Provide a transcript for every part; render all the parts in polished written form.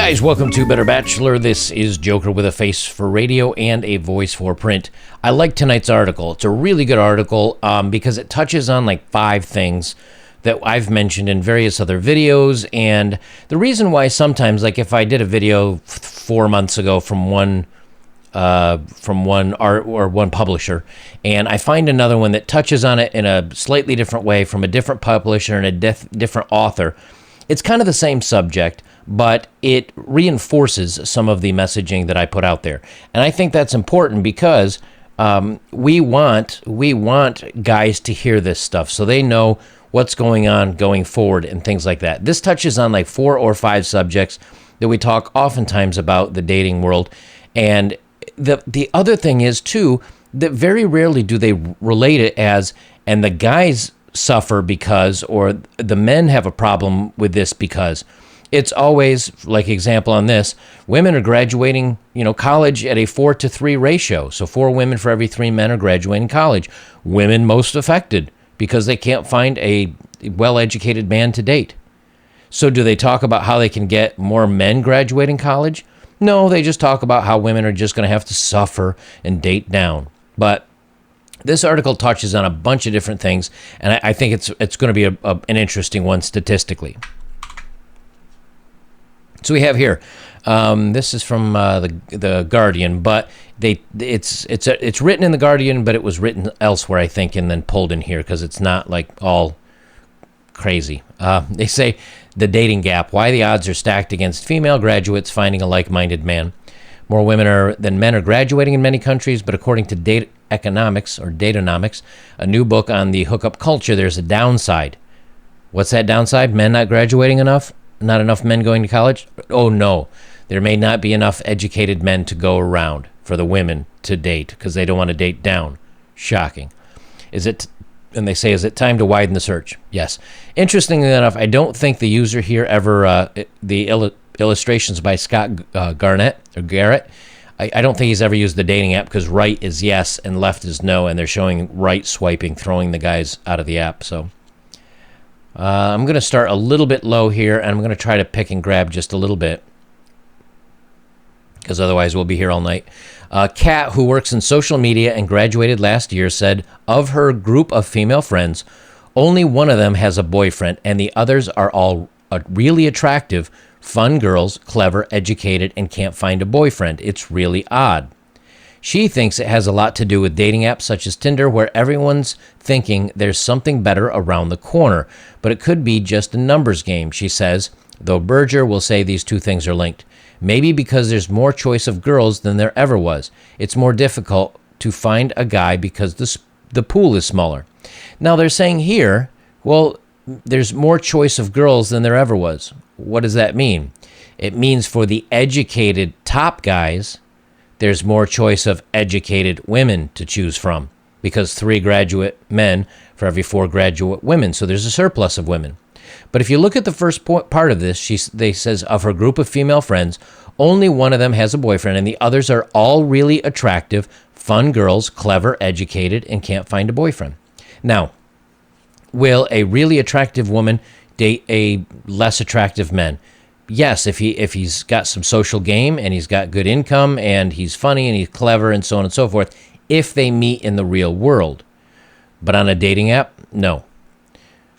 guys, welcome to Better Bachelor. This is Joker with a face for radio and a voice for print. I like tonight's article. It's a really good article because it touches on like 5 things that I've mentioned in various other videos. And the reason why sometimes, like if I did a video 4 months ago from one art or one publisher, and I find another one that touches on it in a slightly different way from a different publisher and a different author, it's kind of the same subject, but it reinforces some of the messaging that I put out there. And I think that's important because we want guys to hear this stuff so they know what's going on going forward and things like that. This touches on like 4 or 5 subjects that we talk oftentimes about the dating world. And the other thing is, too, that very rarely do they relate it as, and the guys suffer because, or the men have a problem with this because. It's always, like example on this, women are graduating, college at a 4-to-3 ratio. So 4 women for every 3 men are graduating college. Women most affected because they can't find a well-educated man to date. So do they talk about how they can get more men graduating college? No, they just talk about how women are just going to have to suffer and date down. But this article touches on a bunch of different things, and I think it's going to be an interesting one statistically. So we have here, this is from the Guardian, but it's written in the Guardian, but it was written elsewhere, I think, and then pulled in here because it's not like all crazy. They say the dating gap, why the odds are stacked against female graduates finding a like-minded man. More women than men are graduating in many countries, but according to Datanomics, a new book on the hookup culture, there's a downside. What's that downside? Men not graduating enough? Not enough men going to college? Oh, no. There may not be enough educated men to go around for the women to date because they don't want to date down. Shocking. And they say, is it time to widen the search? Yes. Interestingly enough, I don't think the user here ever, the illustrations by Scott Garrett, I don't think he's ever used the dating app because right is yes and left is no, and they're showing right swiping, throwing the guys out of the app. So I'm going to start a little bit low here, and I'm going to try to pick and grab just a little bit because otherwise we'll be here all night. Kat, who works in social media and graduated last year, said of her group of female friends, only one of them has a boyfriend, and the others are all really attractive, fun girls, clever, educated, and can't find a boyfriend. It's really odd. She thinks it has a lot to do with dating apps such as Tinder, where everyone's thinking there's something better around the corner, but it could be just a numbers game, she says, though Berger will say these two things are linked. Maybe because there's more choice of girls than there ever was. It's more difficult to find a guy because the pool is smaller. Now they're saying here, well, there's more choice of girls than there ever was. What does that mean? It means for the educated top guys, there's more choice of educated women to choose from because 3 graduate men for every 4 graduate women. So there's a surplus of women. But if you look at the first part of this, they says of her group of female friends, only one of them has a boyfriend and the others are all really attractive, fun girls, clever, educated, and can't find a boyfriend. Now, will a really attractive woman date a less attractive man? Yes, if he's got some social game and he's got good income and he's funny and he's clever and so on and so forth, if they meet in the real world. But on a dating app, no.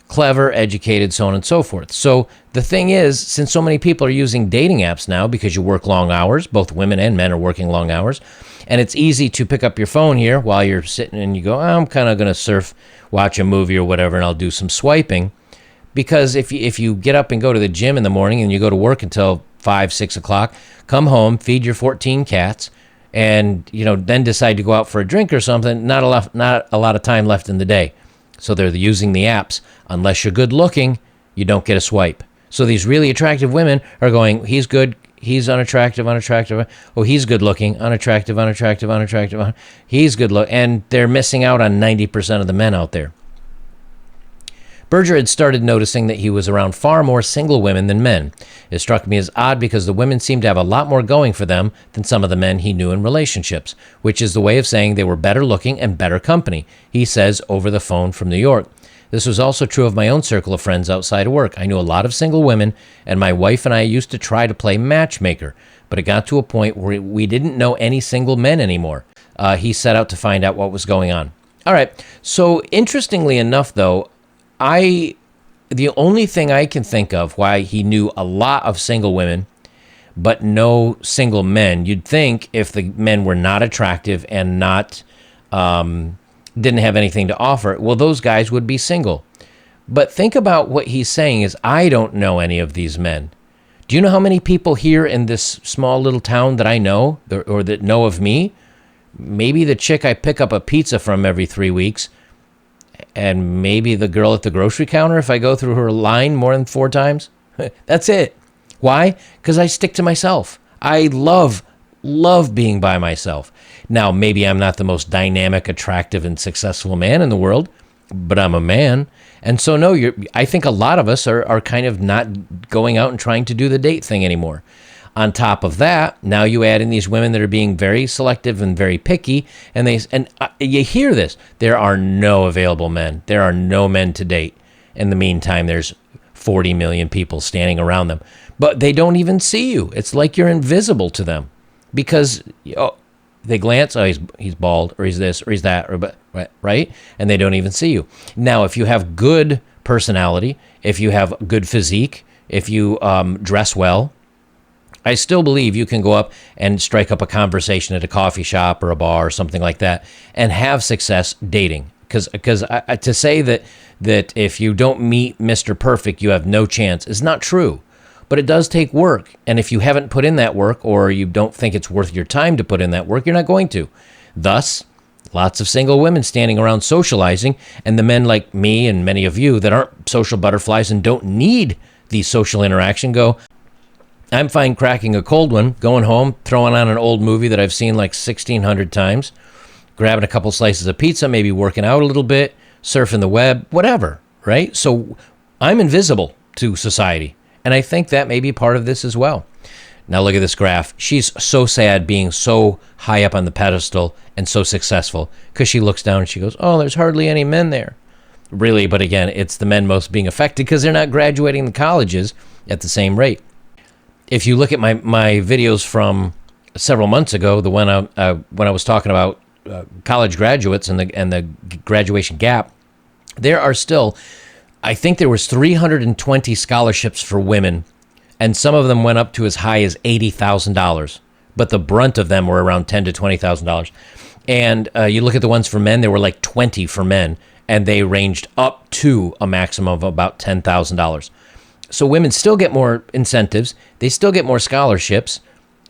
Clever, educated, so on and so forth. So the thing is, since so many people are using dating apps now because you work long hours, both women and men are working long hours, and it's easy to pick up your phone here while you're sitting and you go, I'm kind of going to surf, watch a movie or whatever, and I'll do some swiping. Because if you get up and go to the gym in the morning and you go to work until 5, 6 o'clock, come home, feed your 14 cats, and then decide to go out for a drink or something, not a lot of time left in the day. So they're using the apps. Unless you're good looking, you don't get a swipe. So these really attractive women are going, he's good, he's unattractive. Oh, he's good looking, unattractive. He's good look, and they're missing out on 90% of the men out there. Berger had started noticing that he was around far more single women than men. It struck me as odd because the women seemed to have a lot more going for them than some of the men he knew in relationships, which is the way of saying they were better looking and better company, he says over the phone from New York. This was also true of my own circle of friends outside of work. I knew a lot of single women, and my wife and I used to try to play matchmaker, but it got to a point where we didn't know any single men anymore. He set out to find out what was going on. All right. So interestingly enough, though, the only thing I can think of why he knew a lot of single women but no single men, you'd think if the men were not attractive and not didn't have anything to offer, well, those guys would be single. But think about what he's saying is, I don't know any of these men. Do you know how many people here in this small little town that I know or that know of me? Maybe the chick I pick up a pizza from every 3 weeks, and maybe the girl at the grocery counter if I go through her line more than 4 times. That's it. Why? Because I stick to myself. I love being by myself. Now, maybe I'm not the most dynamic, attractive, and successful man in the world, but I'm a man. And so, no, I think a lot of us are kind of not going out and trying to do the date thing anymore. On top of that, now you add in these women that are being very selective and very picky, and you hear this. There are no available men. There are no men to date. In the meantime, there's 40 million people standing around them, but they don't even see you. It's like you're invisible to them because they glance, he's bald, or he's this, or he's that, or right? And they don't even see you. Now, if you have good personality, if you have good physique, if you dress well, I still believe you can go up and strike up a conversation at a coffee shop or a bar or something like that and have success dating. Because to say that if you don't meet Mr. Perfect, you have no chance is not true. But it does take work. And if you haven't put in that work, or you don't think it's worth your time to put in that work, you're not going to. Thus, lots of single women standing around socializing, and the men like me and many of you that aren't social butterflies and don't need the social interaction go, I'm fine cracking a cold one, going home, throwing on an old movie that I've seen like 1,600 times, grabbing a couple slices of pizza, maybe working out a little bit, surfing the web, whatever, right? So I'm invisible to society, and I think that may be part of this as well. Now look at this graph. She's so sad being so high up on the pedestal and so successful because she looks down and she goes, oh, there's hardly any men there. Really, but again, it's the men most being affected because they're not graduating the colleges at the same rate. If you look at my videos from several months ago, the one when I was talking about college graduates and the graduation gap, there are still, I think there was 320 scholarships for women, and some of them went up to as high as $80,000, but the brunt of them were around $10,000 to $20,000. And you look at the ones for men, there were like 20 for men, and they ranged up to a maximum of about $10,000. So women still get more incentives, they still get more scholarships,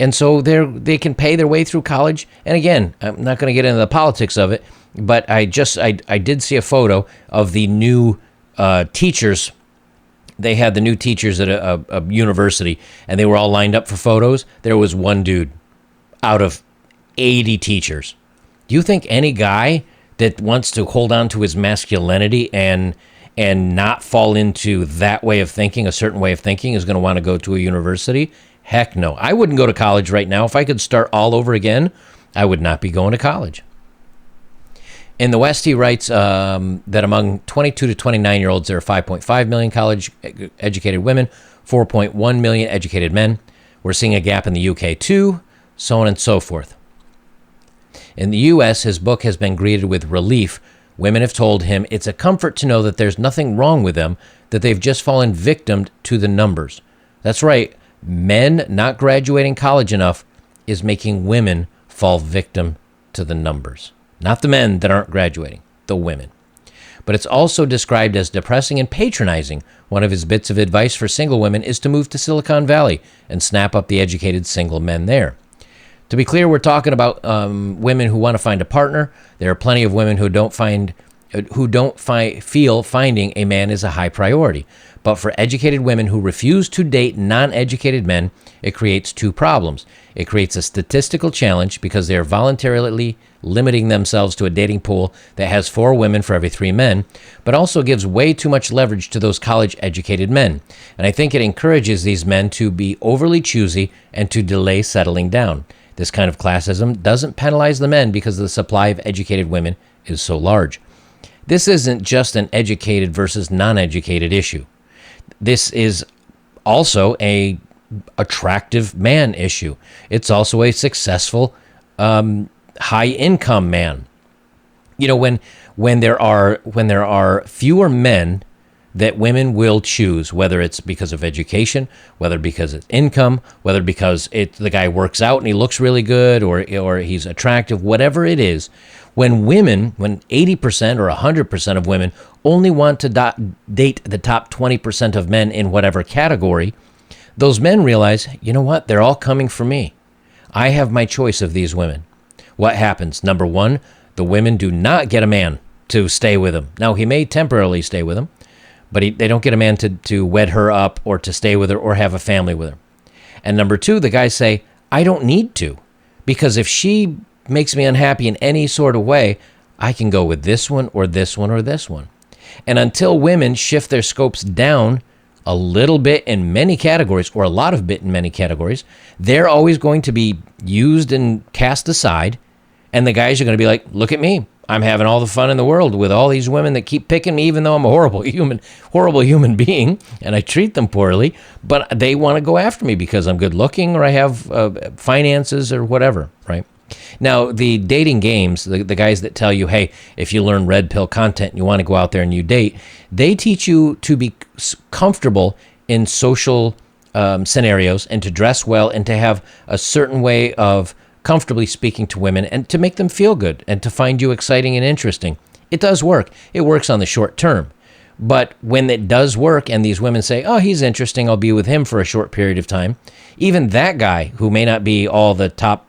and so they can pay their way through college. And again, I'm not going to get into the politics of it, but I did see a photo of the new teachers. They had the new teachers at a university, and they were all lined up for photos. There was one dude out of 80 teachers. Do you think any guy that wants to hold on to his masculinity and not fall into that way of thinking, a certain way of thinking, is going to want to go to a university? Heck no. I wouldn't go to college right now. If I could start all over again, I would not be going to college. In the West, he writes that among 22 to 29-year-olds, there are 5.5 million college-educated women, 4.1 million educated men. We're seeing a gap in the UK too, so on and so forth. In the U.S., his book has been greeted with relief. Women have told him it's a comfort to know that there's nothing wrong with them, that they've just fallen victim to the numbers. That's right. Men not graduating college enough is making women fall victim to the numbers. Not the men that aren't graduating, the women. But it's also described as depressing and patronizing. One of his bits of advice for single women is to move to Silicon Valley and snap up the educated single men there. To be clear, we're talking about women who want to find a partner. There are plenty of women who don't feel finding a man is a high priority. But for educated women who refuse to date non-educated men, it creates two problems. It creates a statistical challenge because they are voluntarily limiting themselves to a dating pool that has 4 women for every 3 men, but also gives way too much leverage to those college-educated men. And I think it encourages these men to be overly choosy and to delay settling down. This kind of classism doesn't penalize the men because the supply of educated women is so large. This isn't just an educated versus non-educated issue. This is also a attractive man issue. It's also a successful, high income man. You know, when there are fewer men that women will choose, whether it's because of education, whether because it's income, whether because the guy works out and he looks really good, or he's attractive, whatever it is. When 80% or 100% of women only want to date the top 20% of men in whatever category, those men realize, you know what? They're all coming for me. I have my choice of these women. What happens? Number one, the women do not get a man to stay with them. Now, he may temporarily stay with them, but they don't get a man to wed her up or to stay with her or have a family with her. And number two, the guys say, I don't need to, because if she makes me unhappy in any sort of way, I can go with this one or this one or this one. And until women shift their scopes down a little bit in many categories, or a lot of bit in many categories, they're always going to be used and cast aside. And the guys are going to be like, look at me. I'm having all the fun in the world with all these women that keep picking me, even though I'm a horrible human being, and I treat them poorly. But they want to go after me because I'm good looking, or I have finances, or whatever, right? Now, the dating games, the guys that tell you, hey, if you learn red pill content and you want to go out there and you date, they teach you to be comfortable in social scenarios, and to dress well, and to have a certain way of comfortably speaking to women, and to make them feel good, and to find you exciting and interesting. It does work. It works on the short term. But when it does work and these women say, oh, he's interesting, I'll be with him for a short period of time, even that guy, who may not be all the top,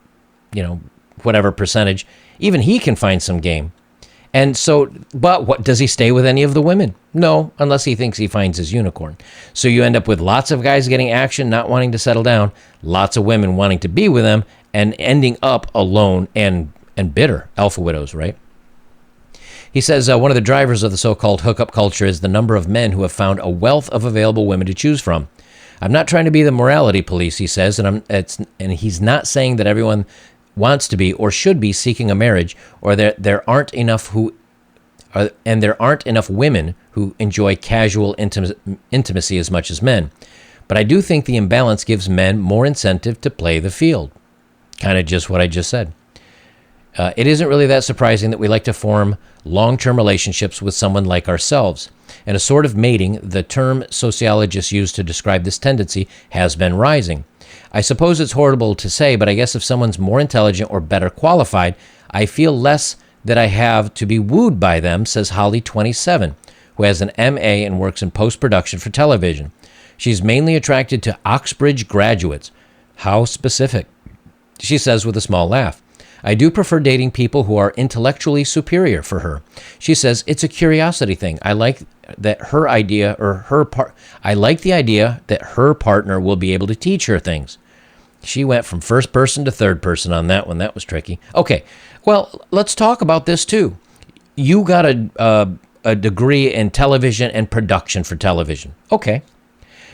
whatever percentage, even he can find some game. And so, but what, does he stay with any of the women? No, unless he thinks he finds his unicorn. So you end up with lots of guys getting action, not wanting to settle down, lots of women wanting to be with them, and ending up alone and bitter, alpha widows, right? He says one of the drivers of the so-called hookup culture is the number of men who have found a wealth of available women to choose from. I'm not trying to be the morality police, he says, and he's not saying that everyone wants to be or should be seeking a marriage, or there aren't enough women who enjoy casual intimacy as much as men. But I do think the imbalance gives men more incentive to play the field. Kind of just what I just said. It isn't really that surprising that we like to form long-term relationships with someone like ourselves. And a sort of mating, the term sociologists use to describe this tendency, has been rising. I suppose it's horrible to say, but I guess if someone's more intelligent or better qualified, I feel less that I have to be wooed by them, says Holly, 27, who has an MA and works in post-production for television. She's mainly attracted to Oxbridge graduates. How specific? She says with a small laugh. I do prefer dating people who are intellectually superior for her. She says it's a curiosity thing. I like the idea that her partner will be able to teach her things. She went from first person to third person on that one. That was tricky. Okay, well, let's talk about this too. You got a degree in television and production for television. Okay.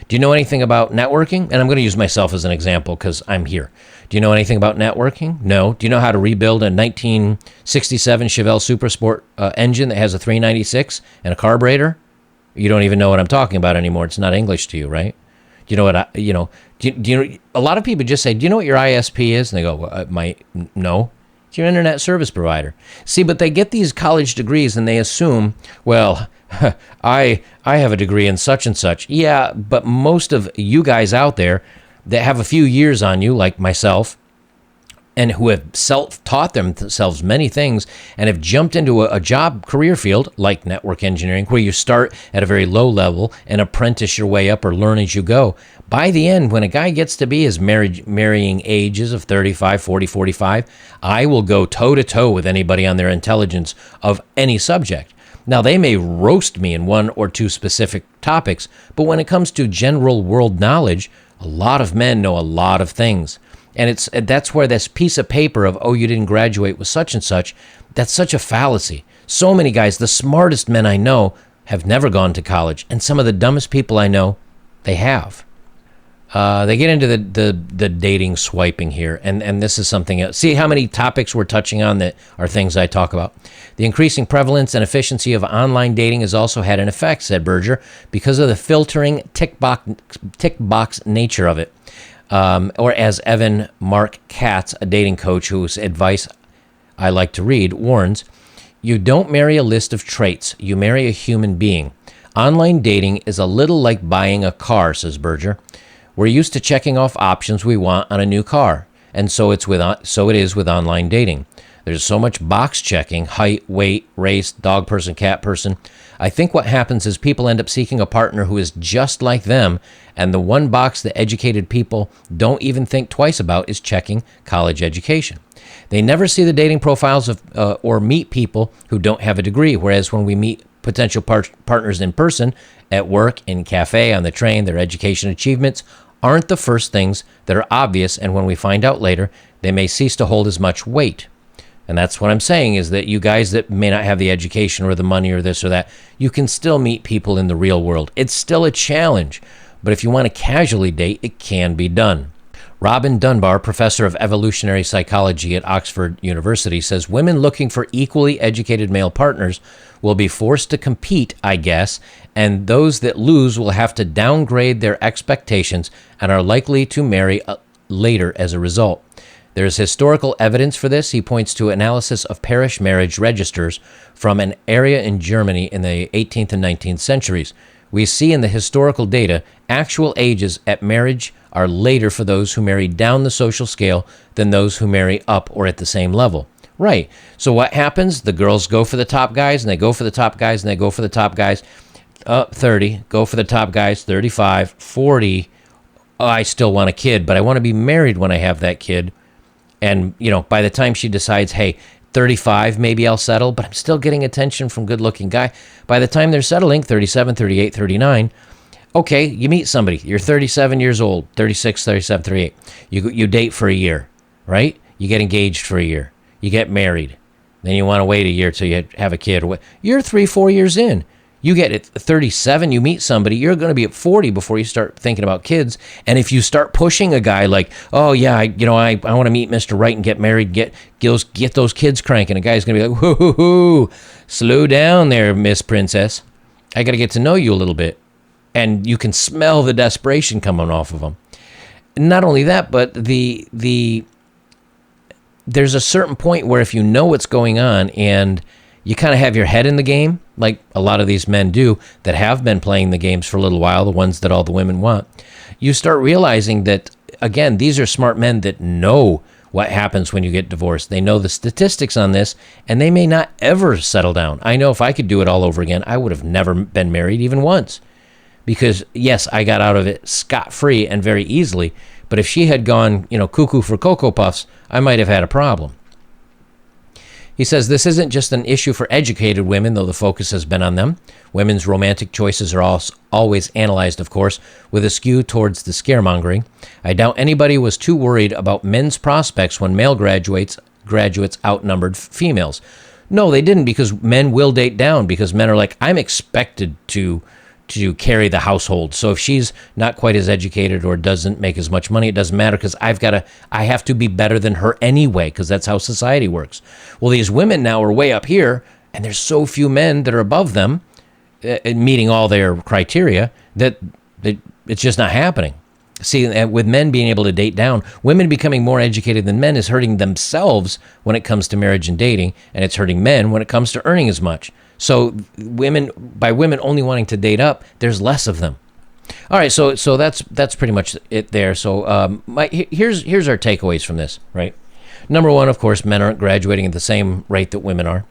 Do you know anything about networking? And I'm going to use myself as an example because I'm here. Do you know anything about networking? No. Do you know how to rebuild a 1967 Chevelle Supersport engine that has a 396 and a carburetor? You don't even know what I'm talking about anymore. It's not English to you, right? Do you know what do you know? A lot of people just say, do you know what your ISP is? And they go, no. It's your internet service provider. See, but they get these college degrees and they assume, well, I have a degree in such and such. Yeah, but most of you guys out there that have a few years on you, like myself, and who have self-taught themselves many things and have jumped into a job career field like network engineering, where you start at a very low level and apprentice your way up or learn as you go. By the end, when a guy gets to be his marrying ages of 35, 40, 45, I will go toe-to-toe with anybody on their intelligence of any subject. Now, they may roast me in one or two specific topics, but when it comes to general world knowledge, a lot of men know a lot of things. And that's where this piece of paper of, oh, you didn't graduate with such and such, that's such a fallacy. So many guys, the smartest men I know, have never gone to college. And some of the dumbest people I know, they have. They get into the dating swiping here, and this is something else. See how many topics we're touching on that are things I talk about. The increasing prevalence and efficiency of online dating has also had an effect, said Berger, because of the filtering tick box nature of it. Or as Evan Mark Katz, a dating coach whose advice I like to read, warns, you don't marry a list of traits, you marry a human being. Online dating is a little like buying a car, says Berger. We're used to checking off options we want on a new car, and so it is with online dating. There's so much box checking, height, weight, race, dog person, cat person. I think what happens is people end up seeking a partner who is just like them, and the one box that educated people don't even think twice about is checking college education. They never see the dating profiles of or meet people who don't have a degree, whereas when we meet potential partners in person, at work, in cafe, on the train, their education achievements aren't the first things that are obvious, and when we find out later, they may cease to hold as much weight. And that's what I'm saying, is that you guys that may not have the education or the money or this or that, you can still meet people in the real world. It's still a challenge, but if you want to casually date, it can be done. Robin Dunbar, professor of evolutionary psychology at Oxford University, says women looking for equally educated male partners will be forced to compete, I guess, and those that lose will have to downgrade their expectations and are likely to marry later as a result. There's historical evidence for this. He points to analysis of parish marriage registers from an area in Germany in the 18th and 19th centuries. We see in the historical data actual ages at marriage are later for those who marry down the social scale than those who marry up or at the same level. Right. So what happens? The girls go for the top guys, and they go for the top guys, and they go for the top guys. 30, go for the top guys, 35, 40. Oh, I still want a kid, but I want to be married when I have that kid. And, by the time she decides, hey, 35, maybe I'll settle, but I'm still getting attention from good-looking guy. By the time they're settling, 37, 38, 39, okay, you meet somebody. You're 37 years old, 36, 37, 38. You date for a year, right? You get engaged for a year. You get married. Then you want to wait a year till you have a kid. You're 3-4 years in. You get at 37, you meet somebody, you're going to be at 40 before you start thinking about kids. And if you start pushing a guy like, oh yeah, I want to meet Mr. Right and get married, get those kids cranking, a guy's going to be like, whoo, slow down there, Miss Princess. I got to get to know you a little bit. And you can smell the desperation coming off of them. Not only that, but there's a certain point where if you know what's going on and you kind of have your head in the game, like a lot of these men do that have been playing the games for a little while, the ones that all the women want, you start realizing that, again, these are smart men that know what happens when you get divorced. They know the statistics on this, and they may not ever settle down. I know if I could do it all over again, I would have never been married even once. Because, yes, I got out of it scot-free and very easily, but if she had gone, cuckoo for Cocoa Puffs, I might have had a problem. He says this isn't just an issue for educated women, though the focus has been on them. Women's romantic choices are always analyzed, of course, with a skew towards the scaremongering. I doubt anybody was too worried about men's prospects when male graduates outnumbered females. No, they didn't, because men will date down, because men are like, I'm expected to carry the household. So if she's not quite as educated or doesn't make as much money, it doesn't matter, because I have to be better than her anyway, because that's how society works. Well, these women now are way up here, and there's so few men that are above them, meeting all their criteria, that it's just not happening. See, with men being able to date down, women becoming more educated than men is hurting themselves when it comes to marriage and dating, and it's hurting men when it comes to earning as much. So women only wanting to date up, there's less of them. All right, so that's pretty much it there. So here's our takeaways from this, right? Number one, of course, men aren't graduating at the same rate that women are,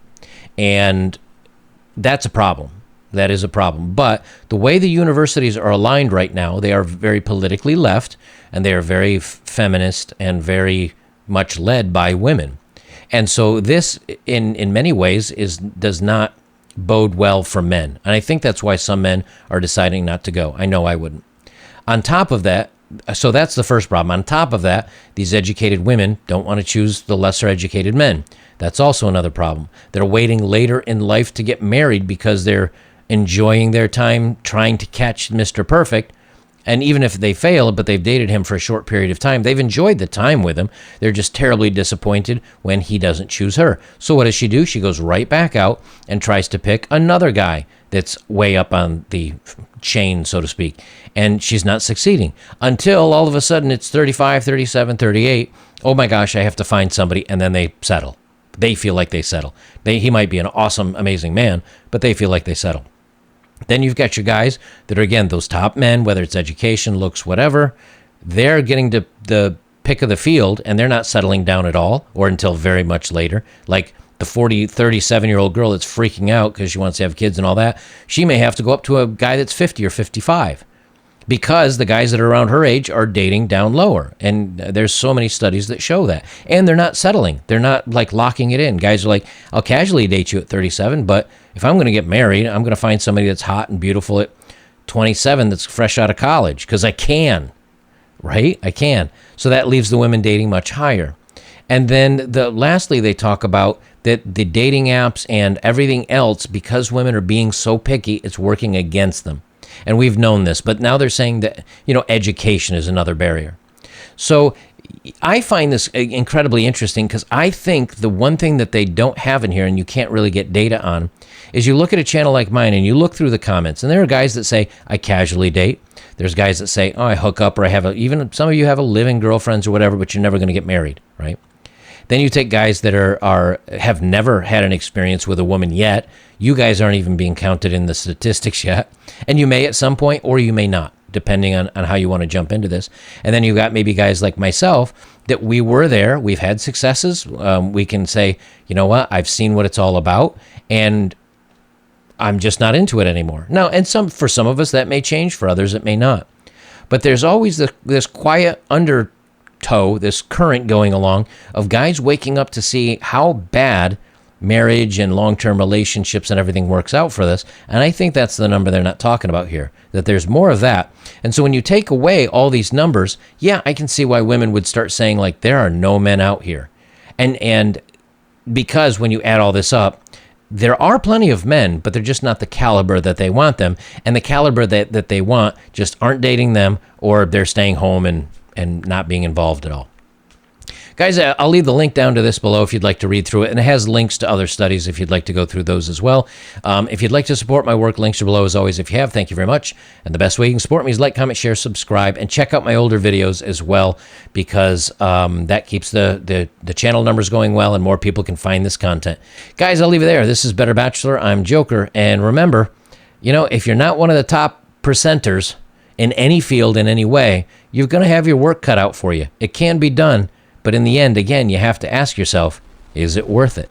and that's a problem. That is a problem. But the way the universities are aligned right now, they are very politically left, and they are very feminist and very much led by women. And so this, in many ways, does not bode well for men. And I think that's why some men are deciding not to go. I know I wouldn't. On top of that, so that's the first problem. On top of that, these educated women don't want to choose the lesser educated men. That's also another problem. They're waiting later in life to get married because they're enjoying their time trying to catch Mr. Perfect. And even if they fail, but they've dated him for a short period of time, they've enjoyed the time with him. They're just terribly disappointed when he doesn't choose her. So what does she do? She goes right back out and tries to pick another guy that's way up on the chain, so to speak. And she's not succeeding until all of a sudden it's 35, 37, 38. Oh my gosh, I have to find somebody. And then they settle. They feel like they settle. He might be an awesome, amazing man, but they feel like they settle. Then you've got your guys that are, again, those top men, whether it's education, looks, whatever. They're getting to the pick of the field, and they're not settling down at all or until very much later. Like the 37-year-old girl that's freaking out because she wants to have kids and all that, she may have to go up to a guy that's 50 or 55 because the guys that are around her age are dating down lower. And there's so many studies that show that. And they're not settling. They're not like locking it in. Guys are like, I'll casually date you at 37, but if I'm going to get married, I'm going to find somebody that's hot and beautiful at 27 that's fresh out of college because I can, right? I can. So that leaves the women dating much higher. And then lastly, they talk about that the dating apps and everything else, because women are being so picky, it's working against them. And we've known this, but now they're saying that, education is another barrier. So I find this incredibly interesting because I think the one thing that they don't have in here, and you can't really get data on, is you look at a channel like mine and you look through the comments, and there are guys that say, I casually date. There's guys that say, oh, I hook up, or I have even some of you have a living girlfriends or whatever, but you're never going to get married, right? Then you take guys that have never had an experience with a woman yet. You guys aren't even being counted in the statistics yet. And you may at some point, or you may not, depending on how you want to jump into this. And then you've got maybe guys like myself that we were there. We've had successes. We can say, you know what? I've seen what it's all about, and I'm just not into it anymore. Now, and for some of us, that may change. For others, it may not. But there's always this quiet undertow, this current going along of guys waking up to see how bad marriage and long-term relationships and everything works out for this. And I think that's the number they're not talking about here, that there's more of that. And so when you take away all these numbers, yeah, I can see why women would start saying, like, there are no men out here. And because when you add all this up, there are plenty of men, but they're just not the caliber that they want them. And the caliber that they want just aren't dating them, or they're staying home and not being involved at all. Guys, I'll leave the link down to this below if you'd like to read through it, and it has links to other studies if you'd like to go through those as well. If you'd like to support my work, links are below as always. If you have, thank you very much. And the best way you can support me is like, comment, share, subscribe, and check out my older videos as well, because that keeps the channel numbers going well and more people can find this content. Guys, I'll leave it there. This is Better Bachelor. I'm Joker. And remember, if you're not one of the top percenters in any field in any way, you're going to have your work cut out for you. It can be done. But in the end, again, you have to ask yourself, is it worth it?